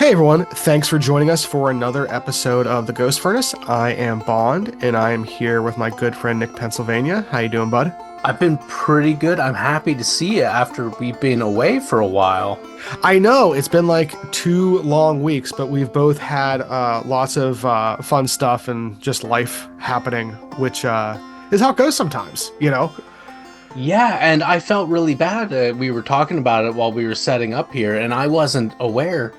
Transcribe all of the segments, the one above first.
Hey everyone, thanks for joining us for another episode of The Ghost Furnace. I am Bond, and I am here with my good friend Nick Pennsylvania. How you doing, bud? I've been pretty good. I'm happy to see you after we've been away for a while. I know it's been like 2 long weeks, but we've both had lots of fun stuff and just life happening, which is how it goes sometimes, you know? Yeah, and I felt really bad. We were talking about it while we were setting up here, and I wasn't aware.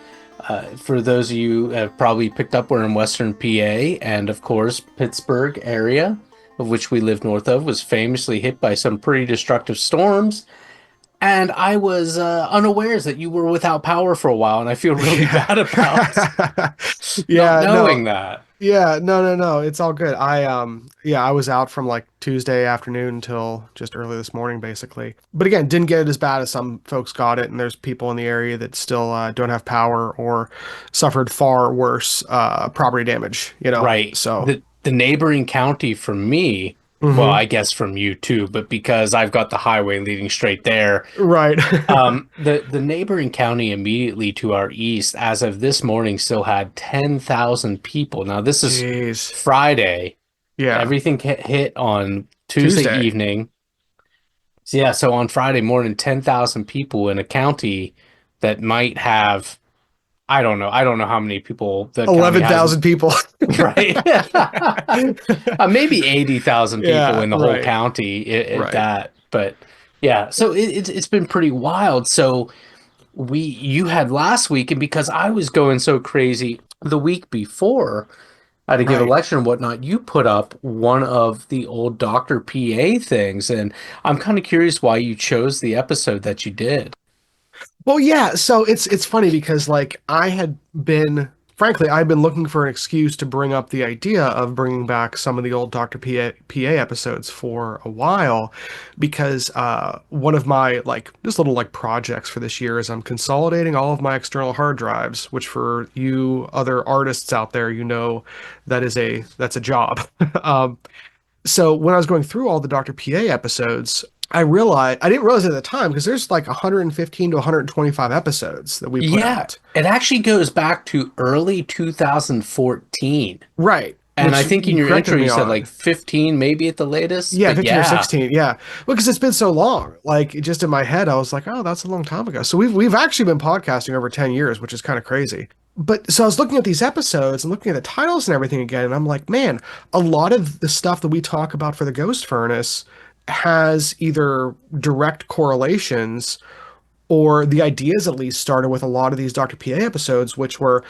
For those of you have probably picked up, we're in Western PA, and of course, Pittsburgh area, of which we live north of, was famously hit by some pretty destructive storms. And I was unawares that you were without power for a while, and I feel really bad about not Yeah, no. knowing that. Yeah, no. It's all good. I was out from like Tuesday afternoon until just early this morning, basically. But again, didn't get it as bad as some folks got it, and there's people in the area that still don't have power or suffered far worse property damage, you know? Right. So, The neighboring county from me, well, mhm. I guess from you too, but because I've got the highway leading straight there, Right. the neighboring county immediately to our east, as of this morning, still had 10,000 people. Now, this is Jeez. Friday. Yeah. Everything hit on Tuesday Tuesday. evening. So yeah, so on Friday, more than 10,000 people in a county that might have, I don't know. I don't know how many people the county has. 11,000 people. Right. Maybe 80,000 people Yeah, in the whole right. county at Right. that. But yeah, so it's been pretty wild. So you had last week, and because I was going so crazy the week before, I had to give a Right. lecture and whatnot, you put up one of the old Dr. PA things, and I'm kind of curious why you chose the episode that you did. Well, yeah, so it's funny because like I've been looking for an excuse to bring up the idea of bringing back some of the old PA episodes for a while because one of my like just little like projects for this year is I'm consolidating all of my external hard drives, which for you other artists out there, you know that's a job. Um, so when I was going through all the Dr. PA episodes, I didn't realize it at the time because there's like 115 to 125 episodes that we put Yeah, out. it actually goes back to early 2014. Right. And I Which think in you your corrected intro me you said like on. 15 maybe at the latest, Yeah, but 15 or yeah. 16. Yeah. Well, because it's been so long. Like just in my head, I was like, oh, that's a long time ago. So we've actually been podcasting over 10 years, which is kind of crazy. But so I was looking at these episodes and looking at the titles and everything again, and I'm like, man, a lot of the stuff that we talk about for the Ghost Furnace has either direct correlations or the ideas at least started with a lot of these Dr. PA episodes, which were,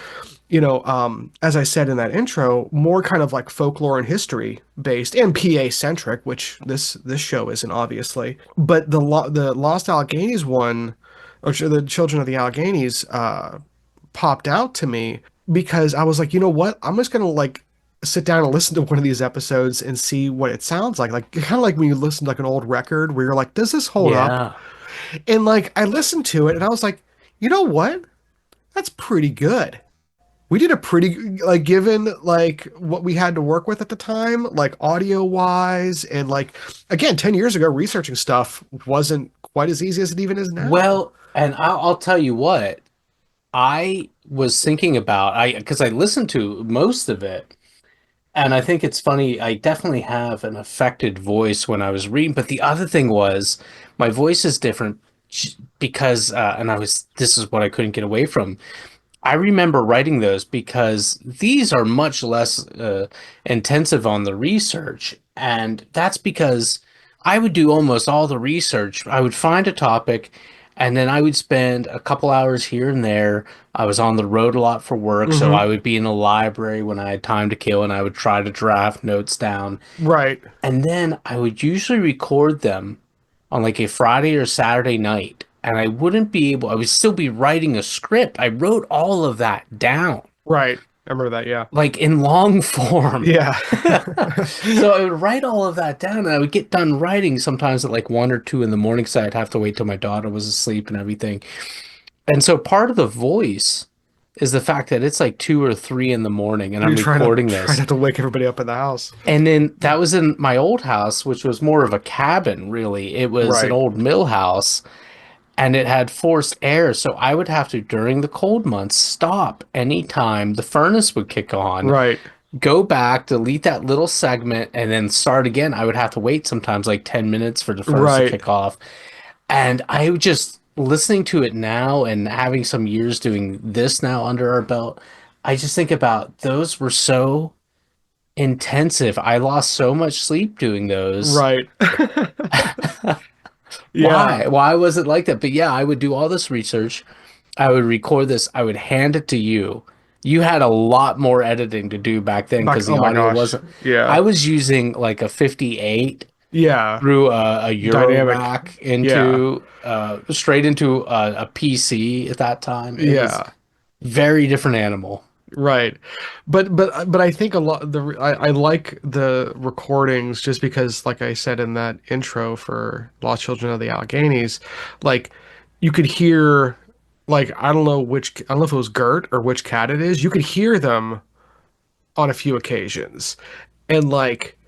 as I said in that intro, more kind of like folklore and history based and PA centric, which this show isn't obviously. But the Lost Alleghenies one, or the Children of the Alleghenies, popped out to me because I was like, you know what? I'm just gonna like sit down and listen to one of these episodes and see what it sounds like. Like kind of like when you listen to like an old record where you're like, does this hold up? Yeah. And like I listened to it and I was like, you know what? That's pretty good. We did a pretty like given like what we had to work with at the time, like audio wise, and like again, 10 years ago, researching stuff wasn't quite as easy as it even is now. Well, and I'll tell you what, I was thinking about because I listened to most of it. And I think it's funny. I definitely have an affected voice when I was reading, but the other thing was my voice is different because, and this is what I couldn't get away from. I remember writing those because these are much less intensive on the research. And that's because I would do almost all the research. I would find a topic and then I would spend a couple hours here and there. I was on the road a lot for work, so I Hmm. would be in the library when I had time to kill and I would try to draft notes down. Right. And then I would usually record them on like a Friday or Saturday night. And I would still be writing a script. I wrote all of that down, Right. I remember that, yeah. like in long form. Yeah. So I would write all of that down and I would get done writing sometimes at like 1 or 2 in the morning. So I'd have to wait till my daughter was asleep and everything. And so part of the voice is the fact that it's like 2 or 3 in the morning and You're I'm trying to recording try this. not to wake everybody up in the house. And then that was in my old house, which was more of a cabin, really. It was an Right. old mill house. and it had forced air. So I would have to, during the cold months, stop anytime the furnace would kick on, Right. go back, delete that little segment, and then start again. I would have to wait sometimes like 10 minutes for the furnace to Right. kick off. And I would just listening to it now and having some years doing this now under our belt, I just think about those were so intensive. I lost so much sleep doing those. Right. Why? Yeah. Why was it like that? But yeah, I would do all this research. I would record this. I would hand it to you. You had a lot more editing to do back then Back, because oh the my audio gosh. wasn't. I Yeah. was using like a 58 Yeah. through a Euro Dynamic. rack Yeah. into straight into a PC at that time. It was Yeah. very different animal. Right. But I think a lot I like the recordings just because like I said in that intro for Lost Children of the Alleghenies, like you could hear like I don't know if it was Gert or which cat it is. You could hear them on a few occasions. And like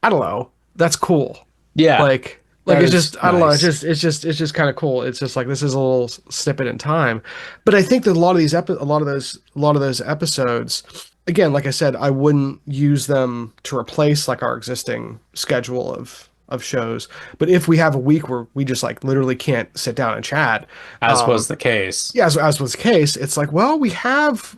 I don't know, that's cool. Yeah, Like that it's is just I don't know, nice. it's just kind of cool. It's just like this is a little snippet in time. But I think that a lot of those episodes, again, like I said, I wouldn't use them to replace like our existing schedule of shows. But if we have a week where we just like literally can't sit down and chat, As was the case. yeah, as was the case, it's like, well, we have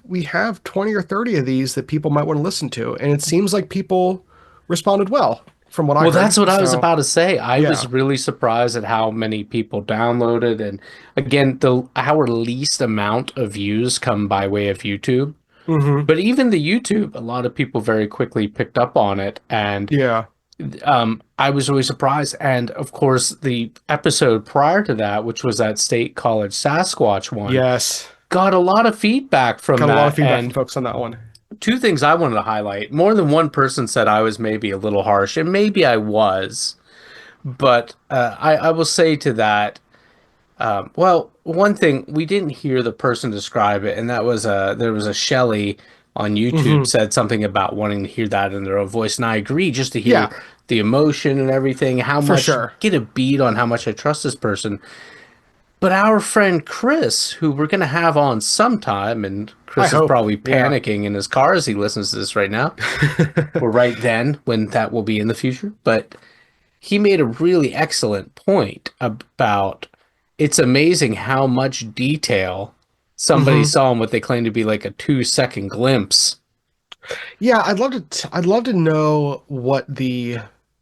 20 or 30 of these that people might want to listen to, and it seems like people responded well from what I Well, heard. that's what I was So, about to say. I was yeah. really surprised at how many people downloaded, and again, the our least amount of views come by way of YouTube. Hmm. But even the YouTube, a lot of people very quickly picked up on it, and Yeah. I was really surprised. And of course, the episode prior to that, which was that State College Sasquatch one, Yes. got a lot of feedback from Got a lot of that. feedback from And folks on that one. two things I wanted to highlight. More than one person said I was maybe a little harsh, and maybe I was. But I will say to that, well, one thing we didn't hear the person describe it, and that was there was a Shelley on YouTube Hmm. said something about wanting to hear that in their own voice, and I agree. Just to hear Yeah, the emotion and everything, how for much sure. get a beat on how much I trust this person. But our friend Chris, who we're gonna have on sometime, and I Chris is hope. probably Yeah. panicking in his car as he listens to this right now, or right then when that will be in the future, but he made a really excellent point about it's amazing how much detail somebody Hmm. saw in what they claim to be like a 2 second glimpse. Yeah, I'd love to know what the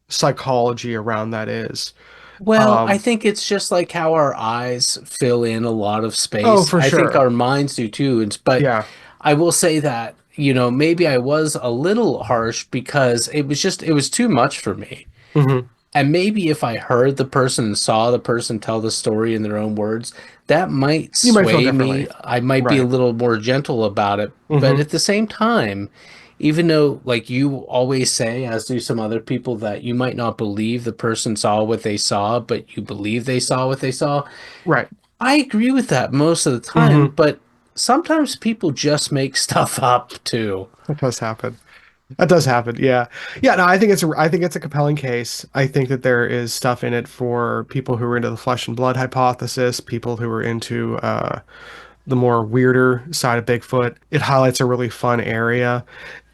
psychology around that is. Well, I Um, think it's just like how our eyes fill in a lot of oh, space. for I think sure. our minds do too. But Yeah. I will say that, maybe I was a little harsh because it was too much for me. Hmm. And maybe if I heard the person and saw the person tell the story in their own words, that might You might feel sway me. differently. I might be a Right. little more gentle about it. But Hmm. at the same time, even though, like you always say, as do some other people, that you might not believe the person saw what they saw, but you believe they saw what they saw, Right. I agree with that most of the time. Hmm. But sometimes people just make stuff up too. That does happen. That does happen. Yeah. Yeah, no, I think it's a compelling case. I think that there is stuff in it for people who are into the flesh and blood hypothesis, people who are into the more weirder side of Bigfoot. It highlights a really fun area.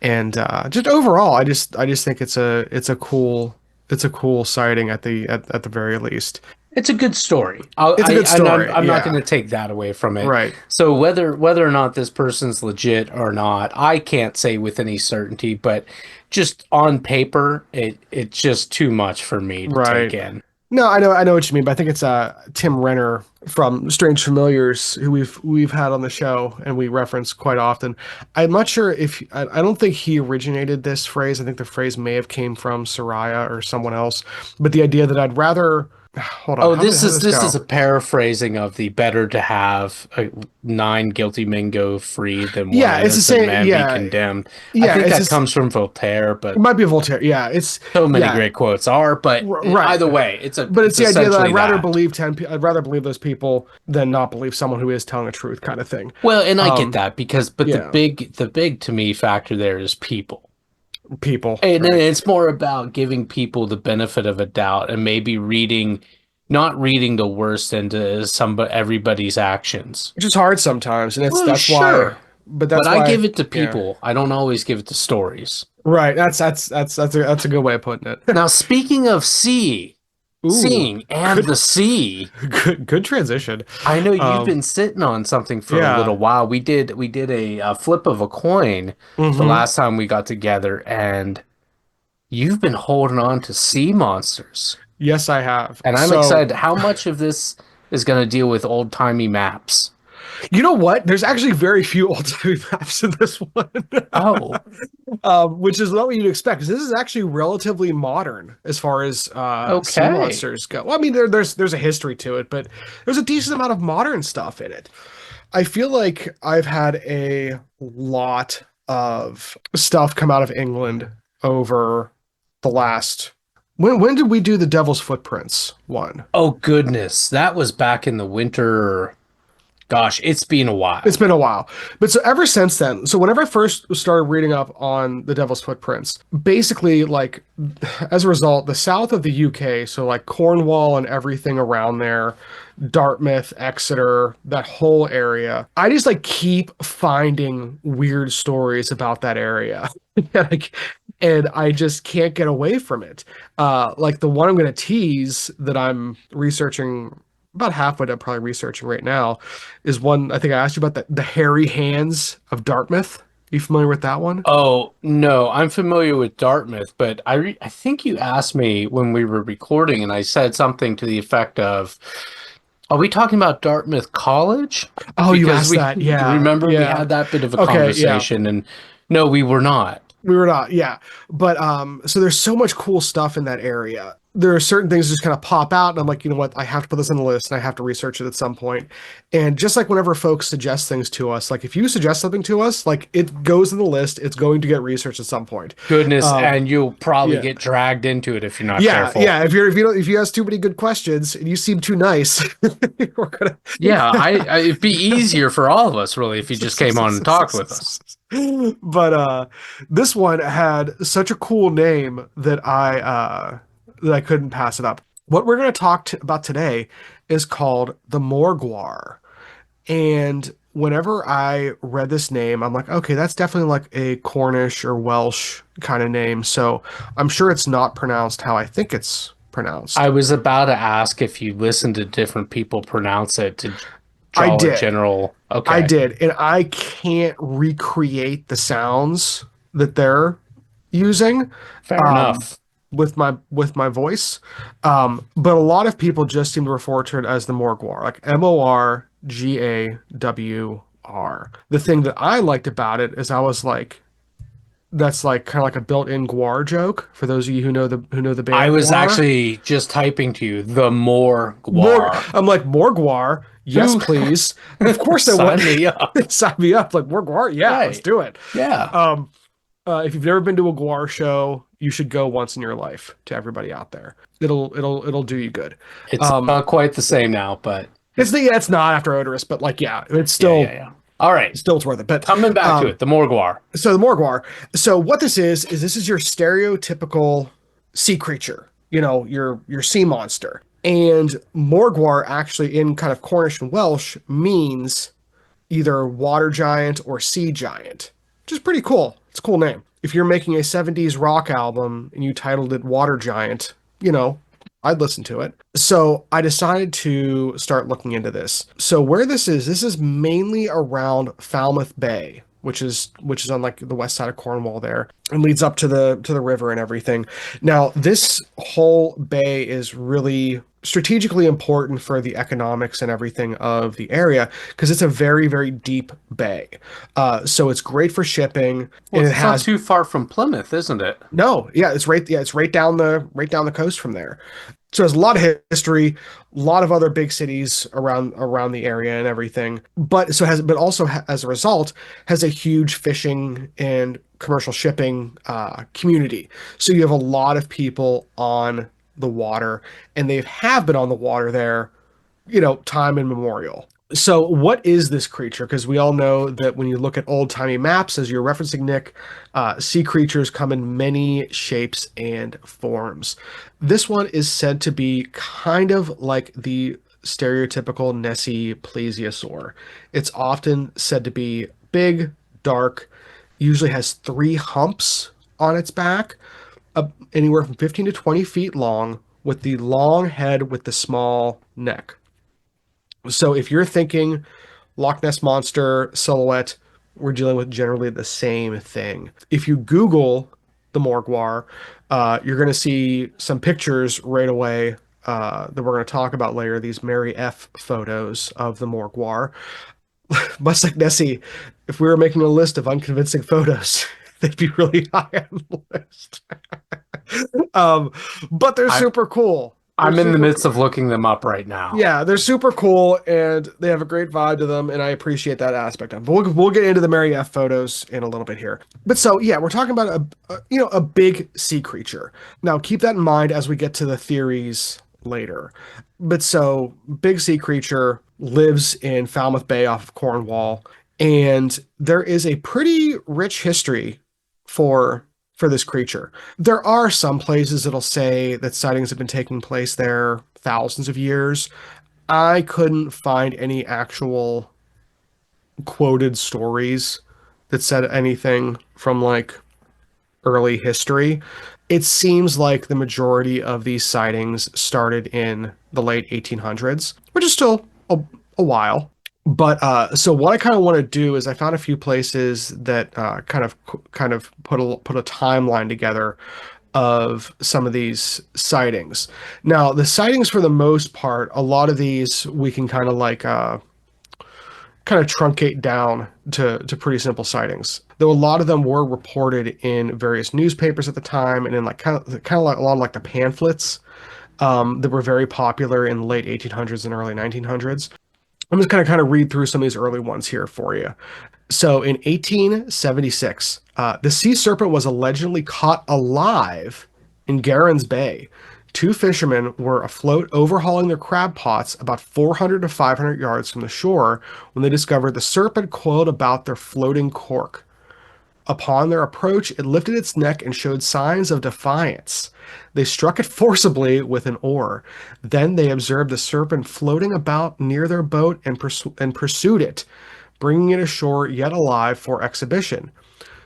And just overall, I just think it's a cool sighting at the very least. It's a good story. It's a good story. I'm not going Yeah. to take that away from it. Right. So whether or not this person's legit or not, I can't say with any certainty. But just on paper, it's just too much for me to take Right. in. No, I know what you mean, but I think it's Tim Renner from Strange Familiars who we've had on the show and we reference quite often. I'm not sure if I don't think he originated this phrase. I think the phrase may have came from Soraya or someone else, but the idea that I'd rather hold on, Oh, how did this this is go? a paraphrasing of the better to have nine guilty men go free than one Yeah, it's the innocent same. man be Yeah, condemned. I yeah, think it's that just comes from Voltaire, it but might be a Voltaire. Yeah, it's so many yeah, great quotes are. But right. either way, But it's it's the idea that essentially that. I'd rather believe those people than not believe someone who is telling the truth, kind of thing. Well, and I get Um, that because, but yeah, the big to me factor there is people. people, And then right? it's more about giving people the benefit of a doubt and maybe reading not reading the worst into everybody's actions. which is hard sometimes, and Well, that's why. sure, But but that's I why, give it to yeah, people. I don't always give it to stories. right. That's a good way of putting it. Now, speaking of Ooh, seeing and good, the sea, good transition. I know you've Um, been sitting on something for a yeah. little while. We did a flip of a coin the Hmm. last time we got together, and you've been holding on to sea monsters. Yes, I have. And I'm So, excited. How much of this is going to deal with old-timey maps? you know what? There's actually very few old-timey maps in this one, Oh, which is not what you'd expect, because this is actually relatively modern as far as sea okay. monsters go. Well, I mean, there's a history to it, but there's a decent amount of modern stuff in it. I feel like I've had a lot of stuff come out of England over the last. When did we do the Devil's Footprints one? Oh goodness, that was back in the winter. Gosh, it's been a It's while. been a while. But so ever since then, so whenever I first started reading up on the Devil's Footprints, basically, like, as a result, the south of the UK, so like Cornwall and everything around there, Dartmouth, Exeter, that whole area, I just like keep finding weird stories about that area. Like, and I just can't get away from it. Like the one I'm going to tease that I'm researching, about halfway done, probably researching right now, is one I think I asked you about, the hairy hands of Dartmouth. You familiar with that one? Oh no, I'm familiar with Dartmouth, but I think you asked me when we were recording, and I said something to the effect of, "Are we talking about Dartmouth College?" Oh, you Because asked we that. Yeah. remember we Yeah. had that bit of a Okay, yeah. conversation, and no, we were not. We were not, yeah. But so there's so much cool stuff in that area. There are certain things that just kind of pop out, and I'm like, you know what, I have to put this on the list and I have to research it at some point. And just like whenever folks suggest things to us, like if you suggest something to us, like it goes in the list, it's going to get researched at some point. Goodness, Um, and you'll probably yeah. get dragged into it if you're not Yeah, careful. yeah. If you ask too many good questions and you seem too nice, we're gonna. Yeah, it'd be easier for all of us really if you just came on and talked with us. But this one had such a cool name that I couldn't pass it up. What we're going to about today is called the Morgawr. And whenever I read this name, I'm like, okay, that's definitely like a Cornish or Welsh kind of name. So I'm sure it's not pronounced how I think it's pronounced. I was about to ask if you listened to different people pronounce it to I draw a did. general. I Okay, did. And I can't recreate the sounds that they're using. fair Um, enough. with my voice. But a lot of people just seem to refer to it as the Morgawr, like Morgawr. The thing that I liked about it is I was like, that's like kind of like a built-in Gwar joke for those of you who know the I band was Gwar. actually just typing to you the more Morg, guar. I'm like Morgawr, yes Who please. Of course I want. sign me up? Sign me up. Like Morgawr, yeah, let's Right. do it. Yeah. Um, if you've never been to a Gwar show, you should go once in your life. To everybody out there, it'll do you good. It's Um, not quite the same now, but it's not after Odorous, but like yeah, yeah, yeah, yeah. All right. it's worth it. But Coming back to um, it, the Morgawr. so the Morgawr. So what this is this is your stereotypical sea creature. You know, your sea monster. And Morgawr actually in kind of Cornish and Welsh means either water giant or sea giant, which is pretty cool. It's a cool name. If you're making a 70s rock album and you titled it Water Giant, you know, I'd listen to it. So I decided to start looking into this. So where this is mainly around Falmouth Bay, which is on like the west side of Cornwall there, and leads up to the river and everything. Now, this whole bay is really strategically important for the economics and everything of the area because it's a very, very deep bay. So it's great for shipping, Well, and it it's not has too far from Plymouth, isn't it? no, yeah, it's right down the coast from there. So there's a lot of history, a lot of other big cities around the area and everything. But also as a result has a huge fishing and commercial shipping community. So you have a lot of people on the water, and they have been on the water there, you know, time immemorial. So, what is this creature? Because we all know that when you look at old-timey maps, as you're referencing, Nick, sea creatures come in many shapes and forms. This one is said to be kind of like the stereotypical Nessie plesiosaur. It's often said to be big, dark, usually has three humps on its back, anywhere from 15 to 20 feet long, with the long head with the small neck. So if you're thinking Loch Ness Monster silhouette, we're dealing with generally the same thing. If you Google the Morgawr, you're going to see some pictures right away that we're going to talk about later. These Mary F photos of the Morgawr. Much like Nessie, if we were making a list of unconvincing photos, they'd be really high on the list. um, but they're I, super cool. They're I'm in the super midst of looking them up right now. Yeah, they're super cool and they have a great vibe to them, and I appreciate that aspect of them. But we'll get into the Mary F photos in a little bit here. But so yeah, we're talking about a big sea creature. Now keep that in mind as we get to the theories later. But so big sea creature lives in Falmouth Bay off of Cornwall, and there is a pretty rich history for this creature. There are some places that'll say that sightings have been taking place there thousands of years. I couldn't find any actual quoted stories that said anything from like early history. It seems like the majority of these sightings started in the late 1800s, which is still a while. But so what I kind of want to do is I found a few places that kind of put a timeline together of some of these sightings. Now, the sightings for the most part, a lot of these we can kind of like kind of truncate down to pretty simple sightings. Though a lot of them were reported in various newspapers at the time, and in like kind of like a lot of like the pamphlets that were very popular in the late 1800s and early 1900s. I'm just going to kind of read through some of these early ones here for you. So in 1876, the sea serpent was allegedly caught alive in Garen's Bay. Two fishermen were afloat overhauling their crab pots about 400 to 500 yards from the shore when they discovered the serpent coiled about their floating cork. Upon their approach, it lifted its neck and showed signs of defiance. They struck it forcibly with an oar. Then they observed the serpent floating about near their boat and pursued it, bringing it ashore yet alive for exhibition.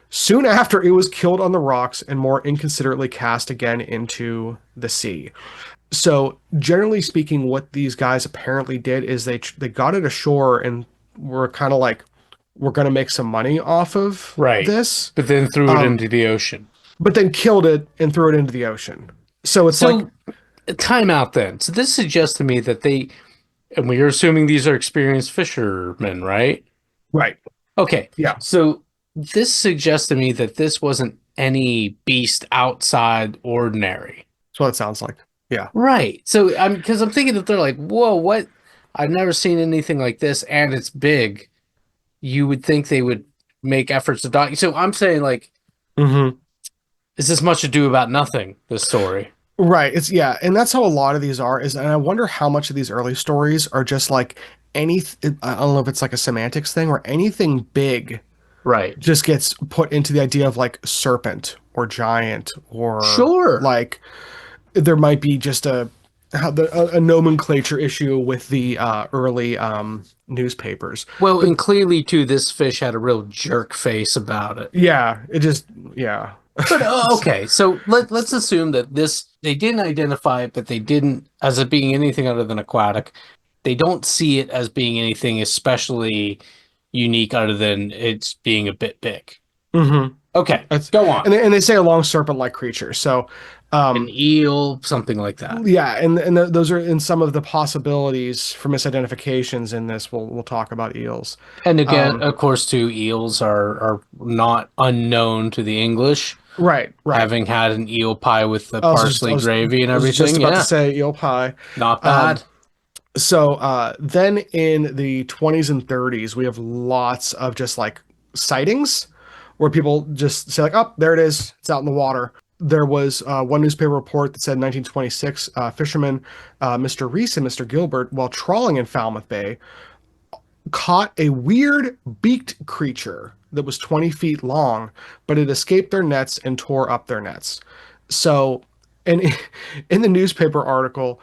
Soon after, it was killed on the rocks and more inconsiderately cast again into the sea. So, generally speaking, what these guys apparently did is they got it ashore and were kind of like, we're going to make some money off of Right. this, But then threw it into the ocean. but then killed it and threw it into the ocean. So it's like, Time out then. So this suggests to me that and we're assuming these are experienced fishermen, right? right. Okay. Yeah. So this suggests to me that this wasn't any beast outside ordinary. That's what it sounds like. Yeah. Right. So because I'm thinking that they're like, whoa, what? I've never seen anything like this, and it's big. You would think they would make efforts to dock. So I'm saying, like, is this much ado about nothing, this story? Right. It's yeah, and that's how a lot of these are. And I wonder how much of these early stories are just like any. I don't know if it's like a semantics thing or anything big, Right. just gets put into the idea of like serpent or giant or Sure. like there might be just a nomenclature issue with the early newspapers. Well, and clearly, too, this fish had a real jerk face about it. Yeah, it just yeah. But okay, so let's assume that they didn't identify it, but they didn't as it being anything other than aquatic. They don't see it as being anything especially unique other than it's being a bit big. Okay, go on. And they say a long serpent-like creature. So an eel, something like that. yeah, and those are in some of the possibilities for misidentifications in this. We'll talk about eels. And again, of course, too, eels are not unknown to the English. Right. Having had an eel pie with the parsley gravy and everything. I was just about to say eel pie. Not bad. So then in the 20s and 30s, we have lots of just like sightings where people just say like, oh, there it is. It's out in the water. There was one newspaper report that said in 1926, fishermen Mr. Reese and Mr. Gilbert, while trawling in Falmouth Bay, caught a weird beaked creature that was 20 feet long, but it escaped their nets and tore up their nets. So, and in the newspaper article,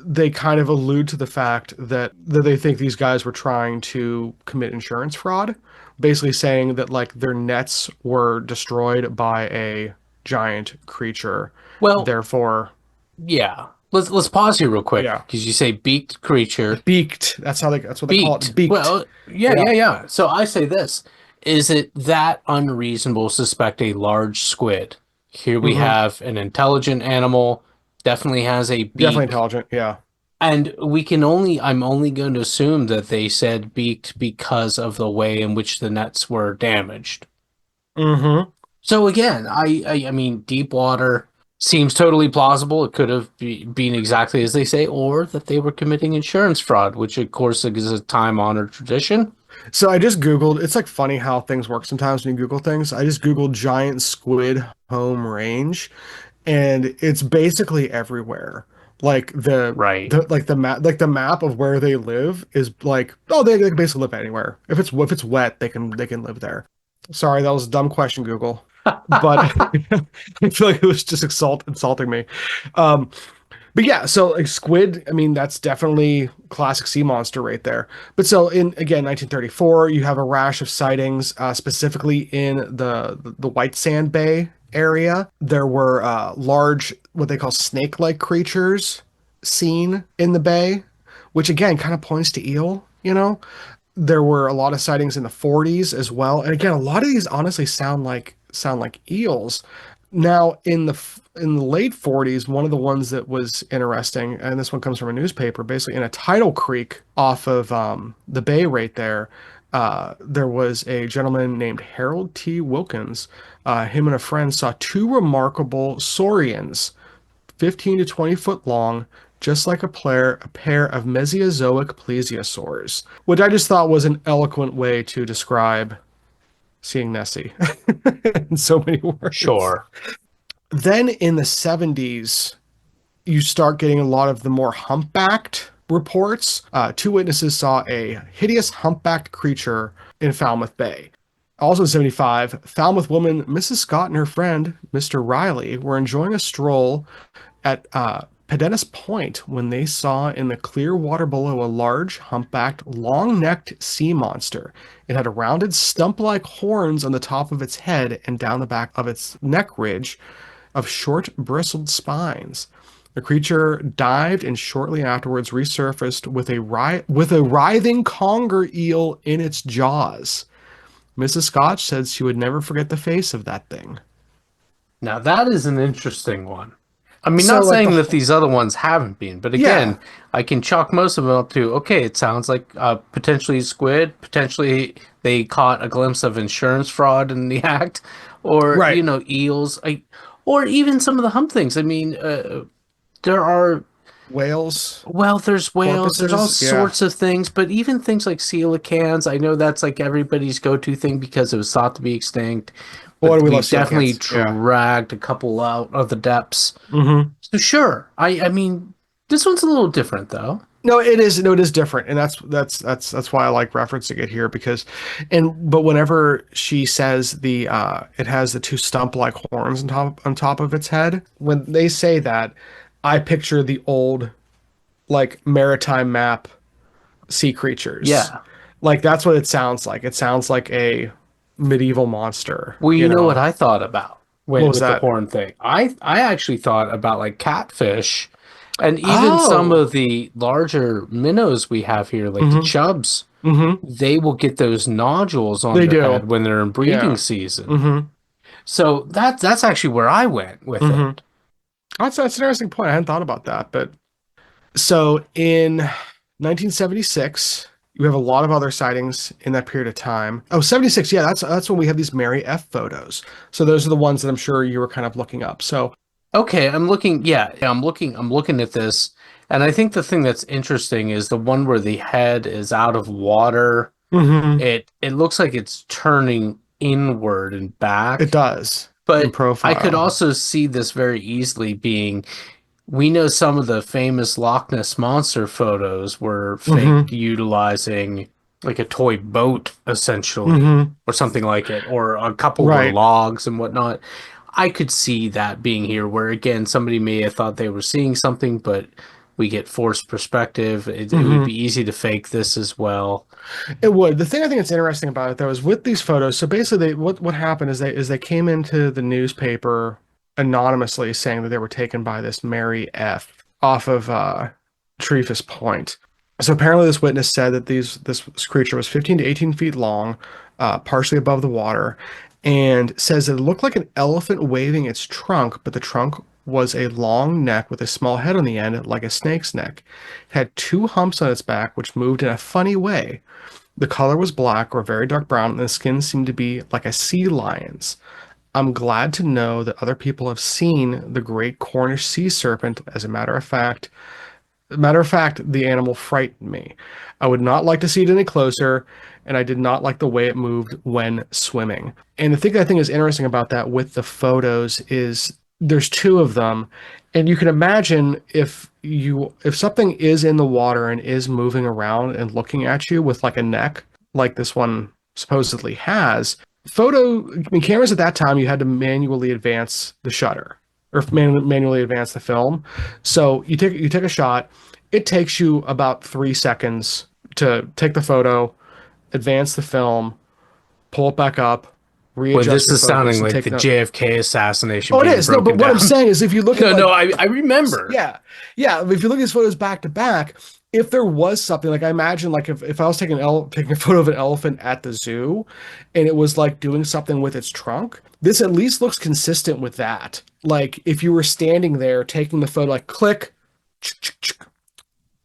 they kind of allude to the fact that they think these guys were trying to commit insurance fraud, basically saying that like their nets were destroyed by a giant creature. Well, Therefore, yeah. Let's pause here real quick yeah, because you say beaked creature. beaked. That's what they call it. Beaked. Beaked. Well, yeah, Yeah. yeah, yeah. So I say this. Is it that unreasonable to suspect a large squid? Here we Hmm. have an intelligent animal, definitely has a Definitely beak, intelligent. Yeah. and I'm only going to assume that they said beaked because of the way in which the nets were damaged. Hmm. So again, I mean, deep water seems totally plausible. It could have been exactly as they say, or that they were committing insurance fraud, which of course is a time-honored tradition. So I just Googled, it's like funny how things work sometimes when you Google things. I just Googled giant squid home range and it's basically everywhere. Like Right. the map of where they live is like, oh, they can basically live anywhere. If it's wet, they can live there. Sorry, that was a dumb question, Google. But I feel like it was just insulting me. Um, But yeah, so like squid, I mean, that's definitely classic sea monster right there. But so in again 1934, you have a rash of sightings, specifically in the White Sand Bay area. There were large, what they call snake-like creatures seen in the bay, which again kind of points to eel. There were a lot of sightings in the 40s as well. And again, a lot of these honestly sound like eels. Now, in the late 40s, one of the ones that was interesting, and this one comes from a newspaper, basically in a tidal creek off of the bay right there, there was a gentleman named Harold T. Wilkins. Him and a friend saw two remarkable saurians, 15 to 20 foot long, just like a pair of Mesozoic plesiosaurs, which I just thought was an eloquent way to describe seeing Nessie in so many words. Sure. Then in the 70s, you start getting a lot of the more humpbacked reports. Two witnesses saw a hideous humpbacked creature in Falmouth Bay. Also in 75, Falmouth woman Mrs. Scott and her friend, Mr. Riley, were enjoying a stroll at Pedennis Point when they saw in the clear water below a large, humpbacked, long-necked sea monster. It had a rounded stump-like horns on the top of its head and down the back of its neck ridge of short, bristled spines. The creature dived and shortly afterwards resurfaced with a writhing conger eel in its jaws. Mrs. Scott said she would never forget the face of that thing. Now that is an interesting one. I mean, So, not like saying that these other ones haven't been, but yeah, again, I can chalk most of them up to, okay, it sounds like potentially squid, potentially they caught a glimpse of insurance fraud in the act, or, right. eels, or even some of the hump things. I mean, there are, Whales, well, there's whales, there's all porpoises, yeah. sorts of things, but even things like coelacanths, I know that's like everybody's go-to thing because it was thought to be extinct, Boy, do but we love we've definitely coelacanths. Yeah. dragged a couple out of the depths. Hmm. So sure, I mean, this one's a little different though. No, it is. No, it is different, and that's why I like referencing it here because, but whenever she says it has the two stump-like horns on top of its head, when they say that, I picture the old like maritime map sea creatures. Yeah. Like that's what it sounds like. It sounds like a medieval monster. Well, you know what I thought about What was with the that? horn thing? I actually thought about like catfish and even some Oh, of the larger minnows we have here, like the mm-hmm, chubs, mm-hmm. they will get those nodules on They their head do. when they're in breeding Yeah. season. Mm-hmm. So that's actually where I went with Mm-hmm. it. That's an interesting point. I hadn't thought about that, but so in 1976, you have a lot of other sightings in that period of time. Oh, 76, yeah, that's when we have these Mary F photos. So those are the ones that I'm sure you were kind of looking up. So, Okay, I'm looking, yeah, I'm looking at this, and I think the thing that's interesting is the one where the head is out of water. mhm, It looks like it's turning inward and it back, does in but I could profile. also see this very easily being, we know some of the famous Loch Ness monster photos were Hmm. faked utilizing. like a toy boat, essentially, Hmm. or something like it, or a couple were Right. logs and whatnot. I could see that being here, where again, somebody may have thought they were seeing something, but we get forced perspective. It would be Hmm. easy to fake this as well. It would. The thing I think that's interesting about it though is with these photos. So basically, what happened is they came into the newspaper anonymously saying that they were taken by this Mary F off of Treefus Point. So apparently, this witness said that this creature was 15 to 18 feet long, partially above the water, and says that it looked like an elephant waving its trunk, but the trunk was a long neck with a small head on the end, like a snake's neck. It had two humps on its back, which moved in a funny way. The color was black or very dark brown, and the skin seemed to be like a sea lion's. I'm glad to know that other people have seen the great Cornish sea serpent. Matter of fact, the animal frightened me. I would not like to see it any closer, and I did not like the way it moved when swimming. And the thing I think is interesting about that with the photos is there's two of them, and you can imagine if something is in the water and is moving around and looking at you with like a neck, like this one supposedly has. I mean, cameras at that time you had to manually advance the shutter or manually advance the film. So you take a shot. It takes you about 3 seconds to take the photo, advance the film, pull it back up, Well, readjust this your is sounding focus, and like take the another. JFK assassination Oh, it being is. No, but broken what I'm down. saying is if you look at No, no, like I remember. yeah, yeah, if you look at these photos back to back, if there was something like I imagine like if I was taking a photo of an elephant at the zoo and it was like doing something with its trunk, this at least looks consistent with that. Like if you were standing there taking the photo, like click,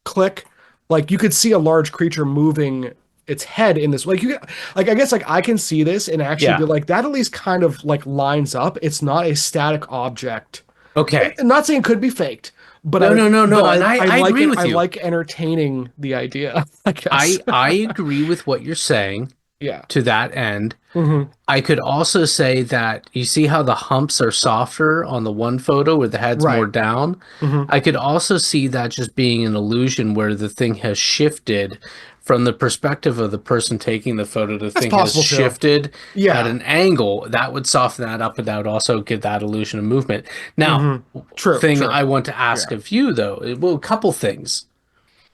click, like you could see a large creature moving its head in this like you like I guess like I can see this and actually be Yeah. like that at least kind of like lines up. It's not a static object. Okay. I'm not saying it could be faked, but No, I no, no, but no. I And I I like agree it. with I you. like entertaining the idea, I guess. I agree with what you're saying Yeah. to that end. Hmm. I could also say that you see how the humps are softer on the one photo where the head's more Right. down. Hmm. I could also see that just being an illusion where the thing has shifted from the perspective of the person taking the photo. The That's thing has possible too. shifted at Yeah. an angle that would soften that up, and that would also give that illusion of movement. Now, Hmm. True. thing True. I want to ask Yeah. of you though, well, a couple things.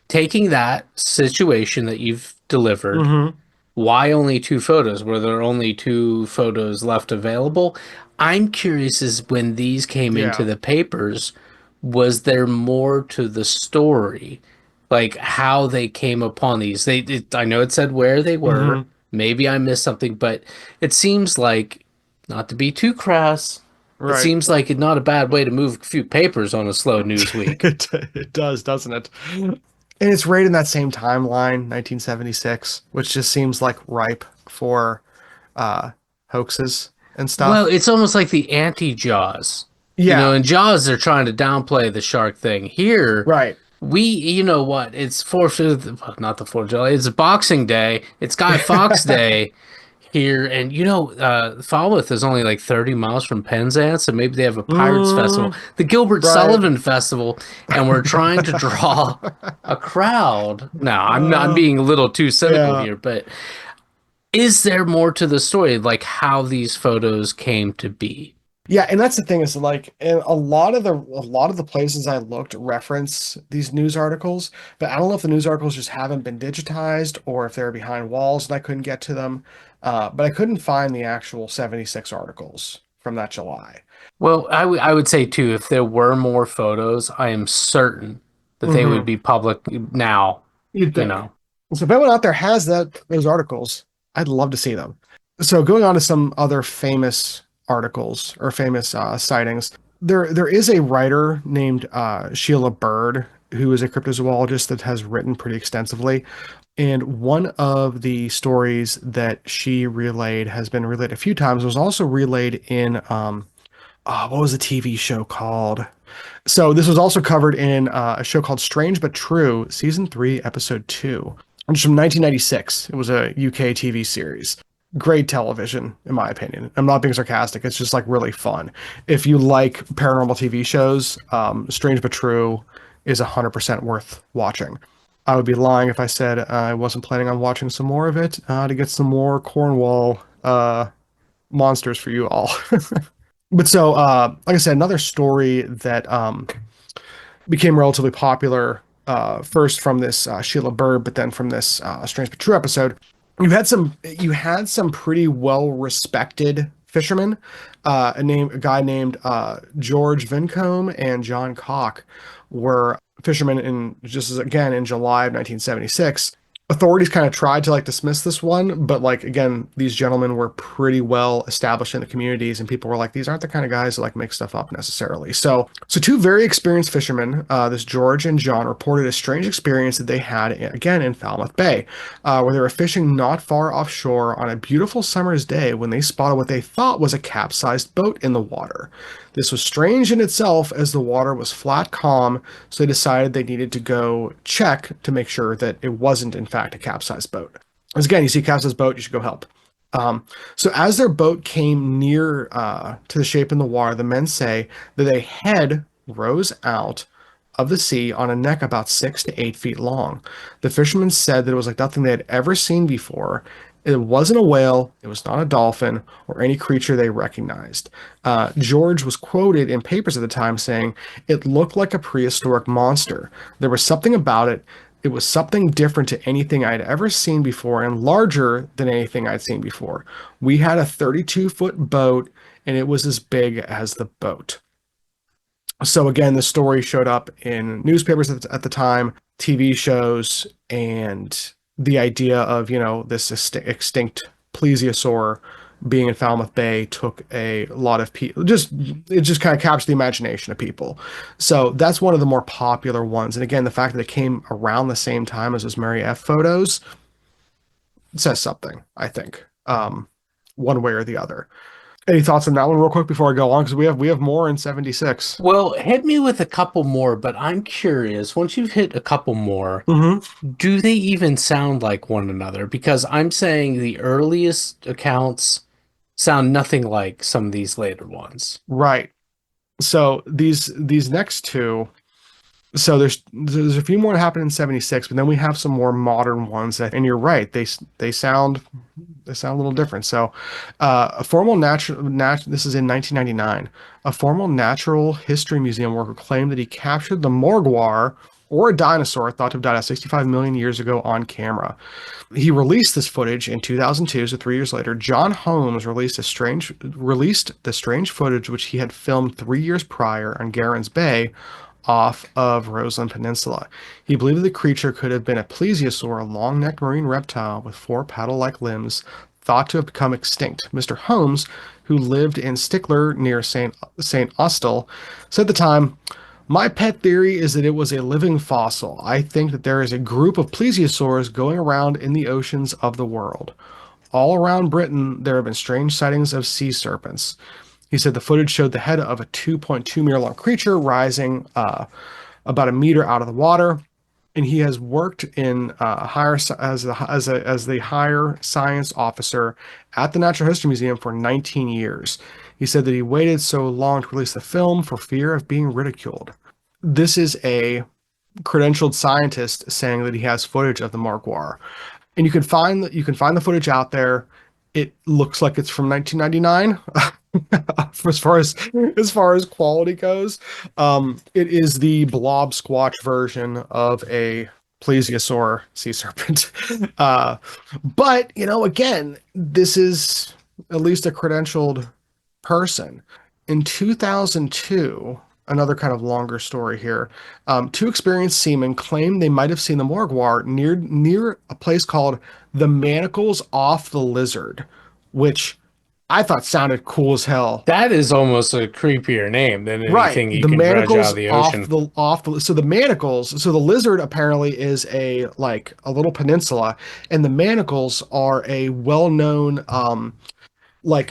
Taking that situation that you've delivered, Hmm. why only two photos? Were there only two photos left available? I'm curious is when these came into Yeah. the papers, was there more to the story? Like how they came upon these? I know it said where they were. Hmm. Maybe I missed something, but it seems like, not to be too crass, it Right. seems like not a bad way to move a few papers on a slow news week. It does, doesn't it? And it's right in that same timeline, 1976, which just seems like ripe for uh hoaxes and Well, stuff. it's almost like the anti-Jaws. You know, Yeah. in Jaws, they're trying to downplay the shark thing. Here, Right. you know what? It's not the 4th of July. It's Boxing Day. It's Guy Fawkes Day here. And, Falmouth is only like 30 miles from Penzance, and maybe they have a Pirates Festival, Mm, the Gilbert right. Sullivan Festival, and we're trying to draw a crowd. Now, I'm Uh, being a little too cynical yeah. here, but is there more to the story, like how these photos came to be? Yeah, and that's the thing is like in a lot of the places I looked reference these news articles, but I don't know if the news articles just haven't been digitized or if they're behind walls and I couldn't get to them. But I couldn't find the actual 76 articles from that July. Well, I would say too, if there were more photos, I am certain that they would Hmm. be public now, You'd you think. know. So if anyone out there has those articles, I'd love to see them. So going on to some other famous articles or famous sightings, there is a writer named Sheila Bird who is a cryptozoologist that has written pretty extensively. And one of the stories that she relayed has been relayed a few times. It was also relayed in what was the TV show called? So this was also covered in a show called Strange But True, season 3, episode 2, which is from 1996. It was a UK TV series. Great television, in my opinion. I'm not being sarcastic. It's just like really fun. If you like paranormal TV shows, Strange But True is 100% worth watching. I would be lying if I said I wasn't planning on watching some more of it to get some more Cornwall monsters for you all. But so, like I said, another story that became relatively popular first from this Sheila Bird, but then from this Strange But True episode. You had some pretty well respected fishermen, a guy named George Vincombe and John Cock were fishermen in just as again in July of 1976. Authorities kind of tried to like dismiss this one, but like again, these gentlemen were pretty well established in the communities, and people were like, these aren't the kind of guys that like make stuff up necessarily. So two very experienced fishermen, this George and John, reported a strange experience that they had again in Falmouth Bay, where they were fishing not far offshore on a beautiful summer's day when they spotted what they thought was a capsized boat in the water. This was strange in itself as the water was flat calm, so they decided they needed to go check to make sure that it wasn't, in fact, a capsized boat. As again, you see a capsized boat, you should go help. So as their boat came near to the shape in the water, the men say that a head rose out of the sea on a neck about 6 to 8 feet long. The fishermen said that it was like nothing they had ever seen before. It wasn't a whale, it was not a dolphin, or any creature they recognized. George was quoted in papers at the time saying, it looked like a prehistoric monster. There was something about it. It was something different to anything I'd ever seen before and larger than anything I'd seen before. We had a 32-foot boat, and it was as big as the boat. So again, the story showed up in newspapers at the time, TV shows, and the idea of, this extinct plesiosaur being in Falmouth Bay took a lot of people. It just kind of captured the imagination of people. So that's one of the more popular ones. And again, the fact that it came around the same time as those Mary F photos says something, I think, one way or the other. Any thoughts on that one real quick before I go on? Because we have more in 76. Well, hit me with a couple more, but I'm curious, once you've hit a couple more, do they even sound like one another? Because I'm saying the earliest accounts sound nothing like some of these later ones. Right. So these next two, so there's a few more that happened in 76, but then we have some more modern ones and you're right, they sound a little different. So a formal this is in 1999. A formal natural history museum worker claimed that he captured the Morgawr, or a dinosaur thought to have died 65 million years ago, on camera. He released this footage in 2002, so 3 years later. John Holmes released the strange footage which he had filmed 3 years prior on Garens Bay off of Roseland Peninsula. He believed that the creature could have been a plesiosaur, a long-necked marine reptile with 4 paddle-like limbs, thought to have become extinct. Mr. Holmes, who lived in Stickler near St. Austell, said at the time, my pet theory is that it was a living fossil. I think that there is a group of plesiosaurs going around in the oceans of the world. All around Britain, there have been strange sightings of sea serpents. He said the footage showed the head of a 2.2-meter long creature rising about a meter out of the water, and he has worked in as the higher science officer at the Natural History Museum for 19 years. He said that he waited so long to release the film for fear of being ridiculed. This is a credentialed scientist saying that he has footage of the Morgawr, and you can find the footage out there. It looks like it's from 1999. as far as quality goes, it is the blob squatch version of a plesiosaur sea serpent. But again, this is at least a credentialed person. In 2002, another kind of longer story here, 2 experienced seamen claimed they might have seen the Morgawr near a place called the Manacles off the Lizard, which I thought sounded cool as hell. That is almost a creepier name than anything you the can dredge manacles out of the ocean. So the manacles, so the lizard apparently is a little peninsula, and the manacles are a well-known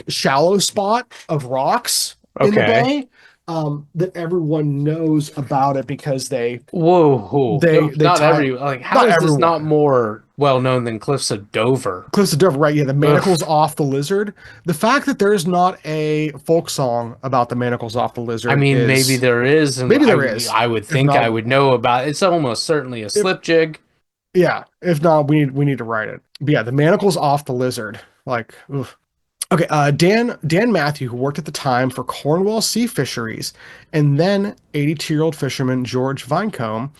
shallow spot of rocks in the bay. That everyone knows about it because they not every how is this not more well known than Cliffs of Dover? Cliffs of Dover, right? Yeah, the manacles off the lizard. The fact that there's not a folk song about the manacles off the lizard. I mean, maybe there is. And maybe there is. I would think I would know about it. It's almost certainly a slip jig. Yeah. If not, we need to write it. But yeah, the manacle's off the lizard. Like, oof. Okay, Dan Matthew, who worked at the time for Cornwall Sea Fisheries, and then 82-year-old fisherman George Vinecombe,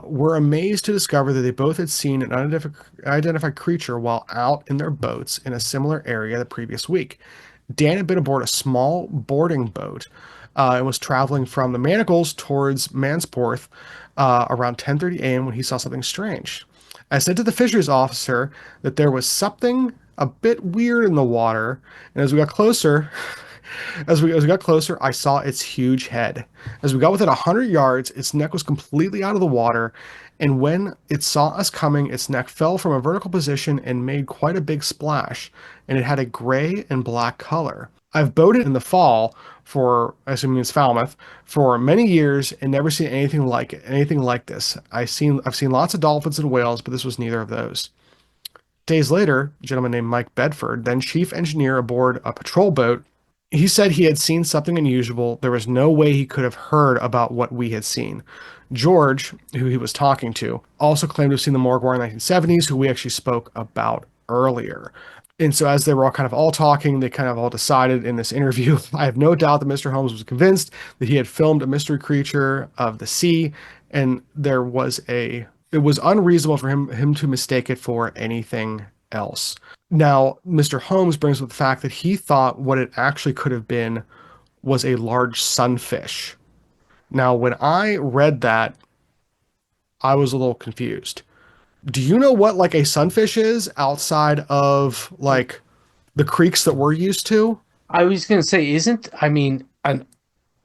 were amazed to discover that they both had seen an unidentified creature while out in their boats in a similar area the previous week. Dan had been aboard a small boarding boat and was traveling from the Manacles towards Mansporth around 10:30 a.m. when he saw something strange. I said to the fisheries officer that there was something a bit weird in the water, and as we got closer, as we got closer, I saw its huge head. As we got within 100 yards, its neck was completely out of the water, and when it saw us coming, its neck fell from a vertical position and made quite a big splash, and it had a gray and black color. I've boated in the fall for, I assume it's Falmouth, for many years and never seen anything like it, anything like this. I've seen lots of dolphins and whales, but this was neither of those. Days later, a gentleman named Mike Bedford, then chief engineer aboard a patrol boat, he said he had seen something unusual. There was no way he could have heard about what we had seen. George, who he was talking to, also claimed to have seen the Morgawr in the 1970s, who we actually spoke about earlier. And so, as they were all kind of all talking, they kind of all decided in this interview. I have no doubt that Mr. Holmes was convinced that he had filmed a mystery creature of the sea, and it was unreasonable for him to mistake it for anything else. Now, Mr. Holmes brings up the fact that he thought what it actually could have been was a large sunfish. Now, when I read that, I was a little confused. Do you know what like a sunfish is outside of like the creeks that we're used to? I was going to say, I mean,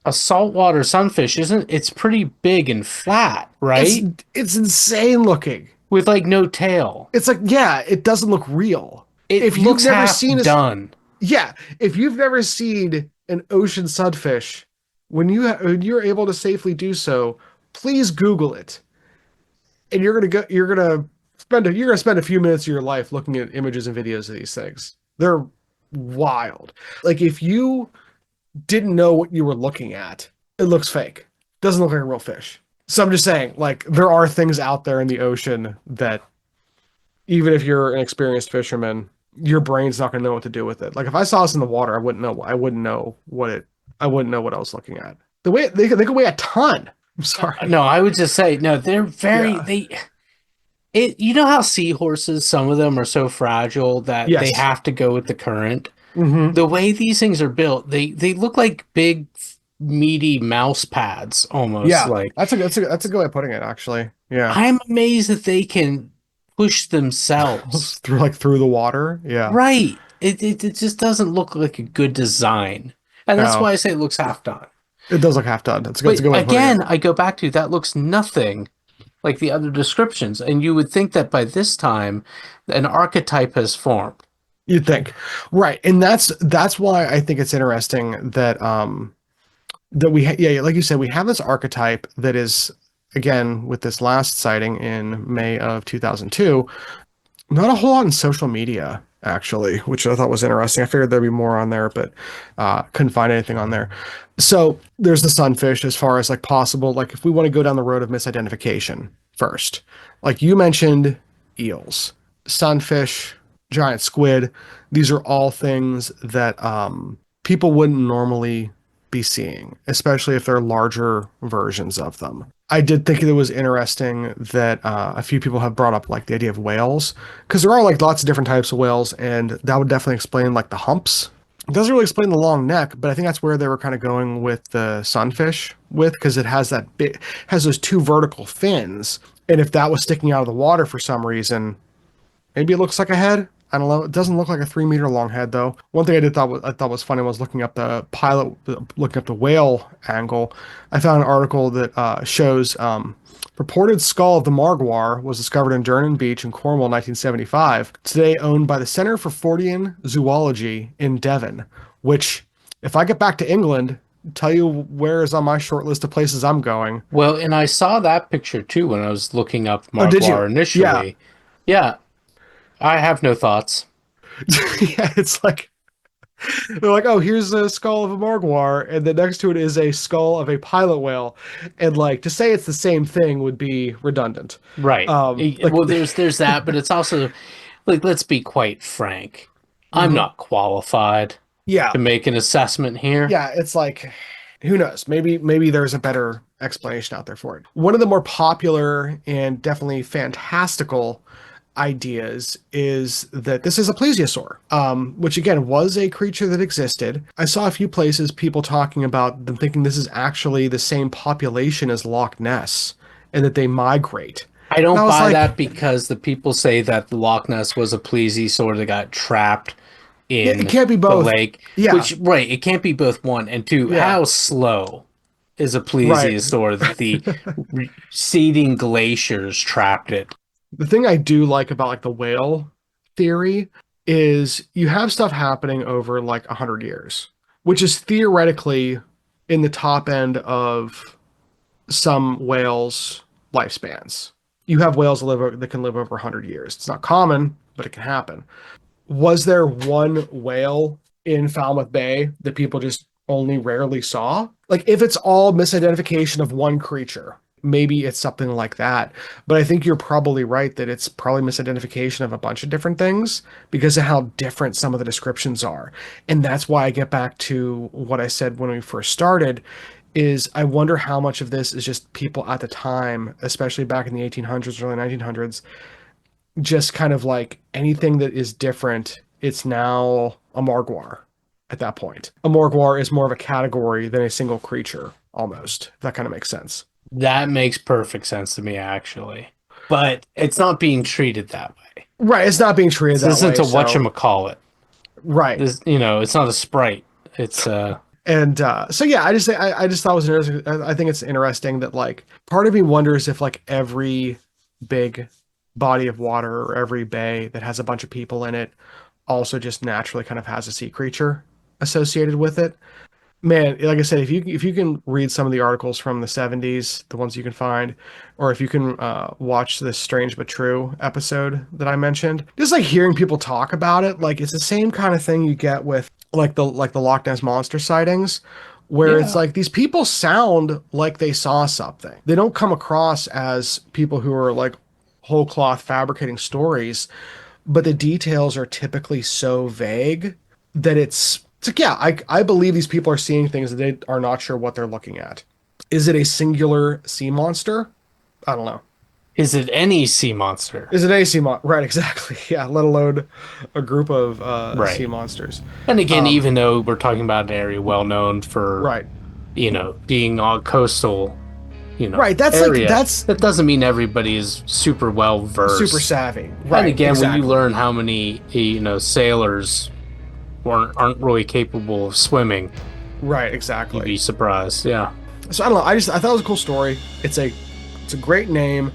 a saltwater sunfish, isn't it's pretty big and flat, It's right? it's insane looking. With like no tail. It's like, yeah, it doesn't look real. It If you've looks never half seen a done. Yeah, if you've never seen an ocean sunfish, when you're able to safely do so, please Google it. And you're gonna spend a few minutes of your life looking at images and videos of these things. They're wild. Like if you didn't know what you were looking at, it looks fake. Doesn't look like a real fish. So I'm just saying, like there are things out there in the ocean that even if you're an experienced fisherman, your brain's not going to know what to do with it. Like if I saw this in the water, I wouldn't know. I wouldn't know what I was looking at. The way they could weigh a ton. I'm sorry. No, I would just say no. They're very Yeah. they. It you know how seahorses, some of them are so fragile that they Yes. have to go with the current. Mm-hmm. The way these things are built, they look like big, meaty mouse pads almost. Yeah. Like That's a good way of putting it, actually. Yeah. I'm amazed that they can push themselves. Through the water. Yeah. Right. It just doesn't look like a good design. And that's No. why I say it looks half done. It does look half done. That's But a good way of putting it. again, I go back to that looks nothing like the other descriptions. And you would think that by this time, an archetype has formed. You'd think. Right. And that's why I think it's interesting that yeah, like you said, we have this archetype that is again with this last sighting in May of 2002, not a whole lot in social media actually, which I thought was interesting. I figured there'd be more on there, but couldn't find anything on there. So there's the sunfish as far as like possible, like if we want to go down the road of misidentification first, like you mentioned, eels, sunfish, giant squid. These are all things that people wouldn't normally be seeing, especially if they're larger versions of them. I did think it was interesting that a few people have brought up like the idea of whales, because there are like lots of different types of whales, and that would definitely explain like the humps. It doesn't really explain the long neck, but I think that's where they were kind of going with the sunfish with, because it has has those two vertical fins, and if that was sticking out of the water for some reason, maybe it looks like a head. I don't know. It doesn't look like a 3 meter long head though. One thing I thought was funny was looking up the whale angle. I found an article that shows purported skull of the Morgawr was discovered in Durnan Beach in Cornwall, 1975. Today owned by the Centre for Fortean Zoology in Devon. Which, if I get back to England, tell you where is on my short list of places I'm going. Well, and I saw that picture too when I was looking up Oh, did Morgawr you? Yeah. initially. Yeah, I have no thoughts. Yeah, it's like They're like, oh, here's a skull of a Morgawr, and then next to it is a skull of a pilot whale. And like to say it's the same thing would be redundant. Right. Like Well, there's that, but it's also like, let's be quite frank. I'm mhm. not qualified Yeah. to make an assessment here. Yeah, it's like who knows? Maybe there's a better explanation out there for it. One of the more popular and definitely fantastical ideas is that this is a plesiosaur, which again was a creature that existed. I saw a few places people talking about them thinking this is actually the same population as Loch Ness and that they migrate. I And I don't was buy like, that because the people say that the Loch Ness was a plesiosaur that got trapped yeah, it in can't be the both. lake, Yeah, which, right, it can't be both one. And two, yeah, how slow is a right. plesiosaur that the receding glaciers trapped it? The thing I do like about like the whale theory is you have stuff happening over like 100 years, which is theoretically in the top end of some whales' lifespans. You have whales that can live over 100 years. It's not common, but it can happen. Was there one whale in Falmouth Bay that people just only rarely saw? Like, if it's all misidentification of one creature, maybe it's something like that. But I think you're probably right that it's probably misidentification of a bunch of different things because of how different some of the descriptions are. And that's why I get back to what I said when we first started is I wonder how much of this is just people at the time, especially back in the 1800s, early 1900s, just kind of like anything that is different, it's now a Morgawr at that point. A Morgawr is more of a category than a single creature, almost. If that kind of makes sense. That makes perfect sense to me, actually. But it's not being treated that way. Right, it's not being treated This that isn't way. a So, whatchamacallit. right. This, it's not a sprite. It's And so yeah, I just thought it was interesting. I think it's interesting that like part of me wonders if like every big body of water or every bay that has a bunch of people in it also just naturally kind of has a sea creature associated with it. Man, like I said, if you can read some of the articles from the 70s, the ones you can find, or if you can watch this Strange But True episode that I mentioned, just like hearing people talk about it, like it's the same kind of thing you get with like the Loch Ness monster sightings, where it's yeah. like these people sound like they saw something. They don't come across as people who are like whole cloth fabricating stories, but the details are typically so vague that it's like, yeah, I believe these people are seeing things that they are not sure what they're looking at. Is it a singular sea monster? I don't know. Is it any sea monster? Is it a sea monster? Right, exactly. Yeah, let alone a group of sea Right. monsters. And again, even though we're talking about an area well known for, Right. being a coastal, Right, that's like area, that's that doesn't mean everybody is super well versed. super savvy. Right. And again, when you exactly. learn how many, sailors aren't really capable of swimming, Right, you'd exactly. be surprised. Yeah. So I don't know. I thought it was a cool story. It's a great name,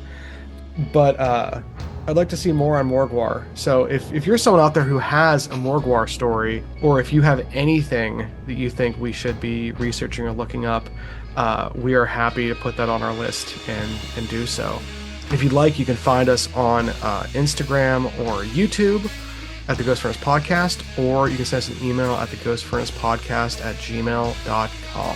but I'd like to see more on Morgawr. So if you're someone out there who has a Morgawr story, or if you have anything that you think we should be researching or looking up, we are happy to put that on our list and do so. If you'd like, you can find us on Instagram or YouTube at the Ghost Furnace Podcast, or you can send us an email at the Ghost Furnace Podcast at gmail.com.